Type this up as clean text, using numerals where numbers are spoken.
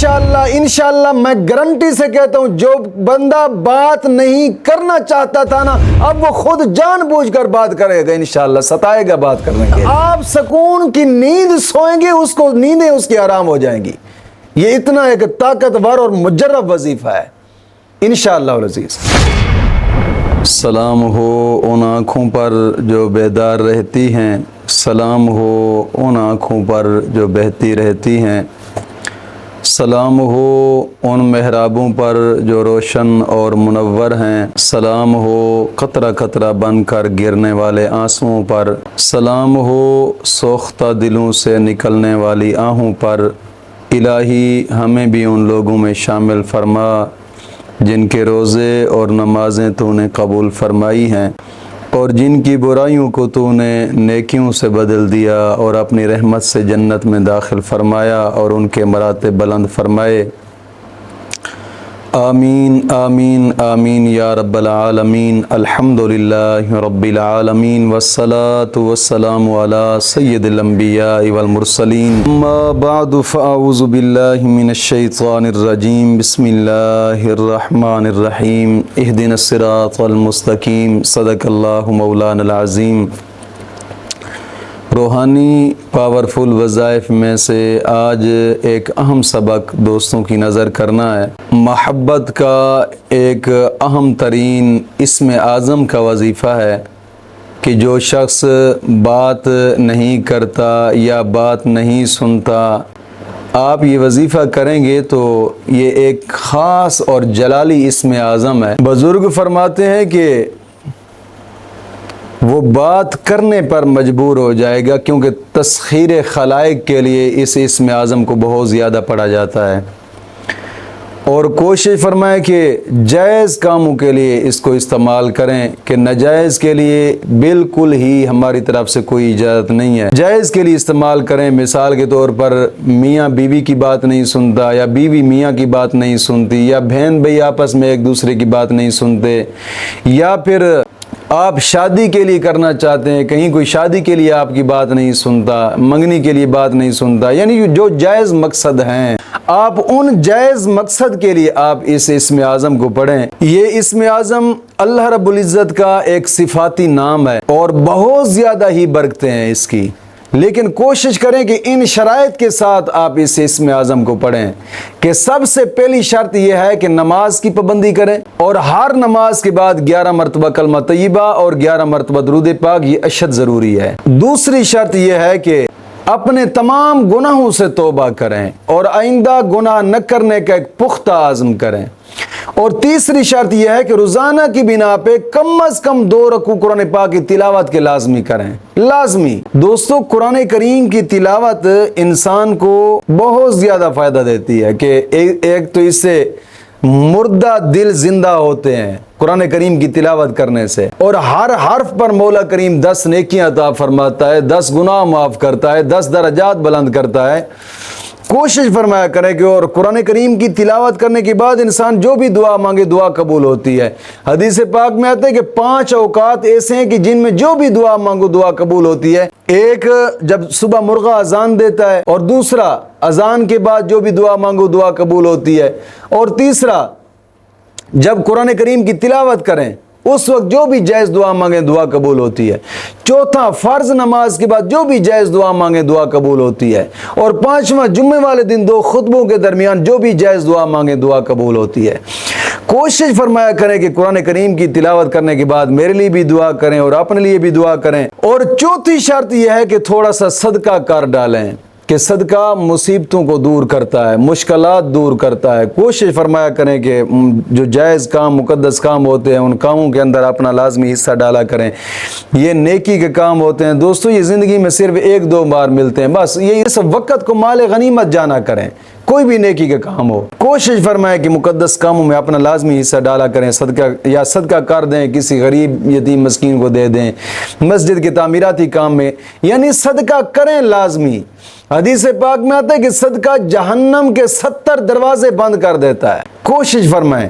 انشاءاللہ میں گارنٹی سے کہتا ہوں، جو بندہ بات نہیں کرنا چاہتا تھا نا، اب وہ خود جان بوجھ کر بات کرے گا، انشاءاللہ ستائے گا بات کرنے کے۔ آپ سکون کی نیند سوئیں گے، اس کو نیندیں اس کی آرام ہو جائیں گی۔ یہ اتنا ایک طاقتور اور مجرب وظیفہ ہے انشاءاللہ العزیز۔ سلام ہو ان آنکھوں پر جو بیدار رہتی ہیں، سلام ہو ان آنکھوں پر جو بہتی رہتی ہیں، سلام ہو ان محرابوں پر جو روشن اور منور ہیں، سلام ہو قطرہ قطرہ بن کر گرنے والے آنسوؤں پر، سلام ہو سوختہ دلوں سے نکلنے والی آہوں پر۔ الہی ہمیں بھی ان لوگوں میں شامل فرما جن کے روزے اور نمازیں تو نے قبول فرمائی ہیں، اور جن کی برائیوں کو تو نے نیکیوں سے بدل دیا اور اپنی رحمت سے جنت میں داخل فرمایا اور ان کے مراتب بلند فرمائے۔ آمین آمین آمین یا رب العالمین۔ الحمدللہ رب العالمین والصلاة والسلام علی سید الانبیاء والمرسلین، اما بعد فاعوذ باللہ من الشیطان الرجیم، بسم اللہ الرحمن الرحیم، اہدنا الصراط المستقیم، صدق اللہ مولانا العظیم۔ روحانی پاورفل وظائف میں سے آج ایک اہم سبق دوستوں کی نظر کرنا ہے۔ محبت کا ایک اہم ترین اسم اعظم کا وظیفہ ہے کہ جو شخص بات نہیں کرتا یا بات نہیں سنتا، آپ یہ وظیفہ کریں گے تو یہ ایک خاص اور جلالی اسم اعظم ہے۔ بزرگ فرماتے ہیں کہ وہ بات کرنے پر مجبور ہو جائے گا، کیونکہ تسخیر خلائق کے لیے اس اسم اعظم کو بہت زیادہ پڑھا جاتا ہے، اور کوشش فرمائے کہ جائز کاموں کے لیے اس کو استعمال کریں، کہ ناجائز کے لیے بالکل ہی ہماری طرف سے کوئی اجازت نہیں ہے۔ جائز کے لیے استعمال کریں، مثال کے طور پر میاں بیوی کی بات نہیں سنتا، یا بیوی میاں کی بات نہیں سنتی، یا بہن بھائی آپس میں ایک دوسرے کی بات نہیں سنتے، یا پھر آپ شادی کے لیے کرنا چاہتے ہیں، کہیں کوئی شادی کے لیے آپ کی بات نہیں سنتا، منگنی کے لیے بات نہیں سنتا، یعنی جو جائز مقصد ہیں، آپ ان جائز مقصد کے لیے آپ اس اسم اعظم کو پڑھیں۔ یہ اسم اعظم اللہ رب العزت کا ایک صفاتی نام ہے اور بہت زیادہ ہی برکتیں ہیں اس کی، لیکن کوشش کریں کہ ان شرائط کے ساتھ آپ اس اسم اعظم کو پڑھیں، کہ سب سے پہلی شرط یہ ہے کہ نماز کی پابندی کریں، اور ہر نماز کے بعد 11 مرتبہ کلمہ طیبہ اور 11 مرتبہ درود پاک، یہ اشد ضروری ہے۔ دوسری شرط یہ ہے کہ اپنے تمام گناہوں سے توبہ کریں اور آئندہ گناہ نہ کرنے کا ایک پختہ عزم کریں، اور تیسری شرط یہ ہے کہ روزانہ کی بنا پہ کم از کم 2 رکوع قرآن پاک کی تلاوت کے لازمی کریں، لازمی۔ دوستو، قرآن کریم کی تلاوت انسان کو بہت زیادہ فائدہ دیتی ہے، کہ ایک تو اس سے مردہ دل زندہ ہوتے ہیں قرآن کریم کی تلاوت کرنے سے، اور ہر حرف پر مولا کریم 10 نیکیاں عطا فرماتا ہے، 10 گناہ معاف کرتا ہے، 10 درجات بلند کرتا ہے۔ کوشش فرمایا کریں کہ اور قرآن کریم کی تلاوت کرنے کے بعد انسان جو بھی دعا مانگے دعا قبول ہوتی ہے۔ حدیث پاک میں آتا ہے کہ 5 اوقات ایسے ہیں کہ جن میں جو بھی دعا مانگو دعا قبول ہوتی ہے۔ ایک جب صبح مرغا اذان دیتا ہے، اور دوسرا اذان کے بعد جو بھی دعا مانگو دعا قبول ہوتی ہے، اور تیسرا جب قرآن کریم کی تلاوت کریں اس وقت جو بھی جائز دعا مانگیں دعا قبول ہوتی ہے۔ چوتھا، فرض نماز کے بعد جو بھی جائز دعا مانگیں دعا قبول ہوتی ہے، اور پانچواں، جمعے والے دن 2 خطبوں کے درمیان جو بھی جائز دعا مانگیں دعا قبول ہوتی ہے۔ کوشش فرمایا کریں کہ قرآن کریم کی تلاوت کرنے کے بعد میرے لیے بھی دعا کریں اور اپنے لیے بھی دعا کریں۔ اور چوتھی شرط یہ ہے کہ تھوڑا سا صدقہ کر ڈالیں، کہ صدقہ مصیبتوں کو دور کرتا ہے، مشکلات دور کرتا ہے۔ کوشش فرمایا کریں کہ جو جائز کام، مقدس کام ہوتے ہیں، ان کاموں کے اندر اپنا لازمی حصہ ڈالا کریں۔ یہ نیکی کے کام ہوتے ہیں دوستو، یہ زندگی میں صرف 1-2 بار ملتے ہیں، بس یہ اس وقت کو مال غنیمت جانا کریں۔ کوئی بھی نیکی کا کام ہو، کوشش فرمائے کہ مقدس کاموں میں اپنا لازمی حصہ ڈالا کریں، صدقہ کر دیں، کسی غریب یتیم مسکین کو دے دیں، مسجد کے تعمیراتی کام میں، یعنی صدقہ کریں لازمی۔ حدیث پاک میں آتا ہے کہ صدقہ جہنم کے 70 دروازے بند کر دیتا ہے۔ کوشش فرمائیں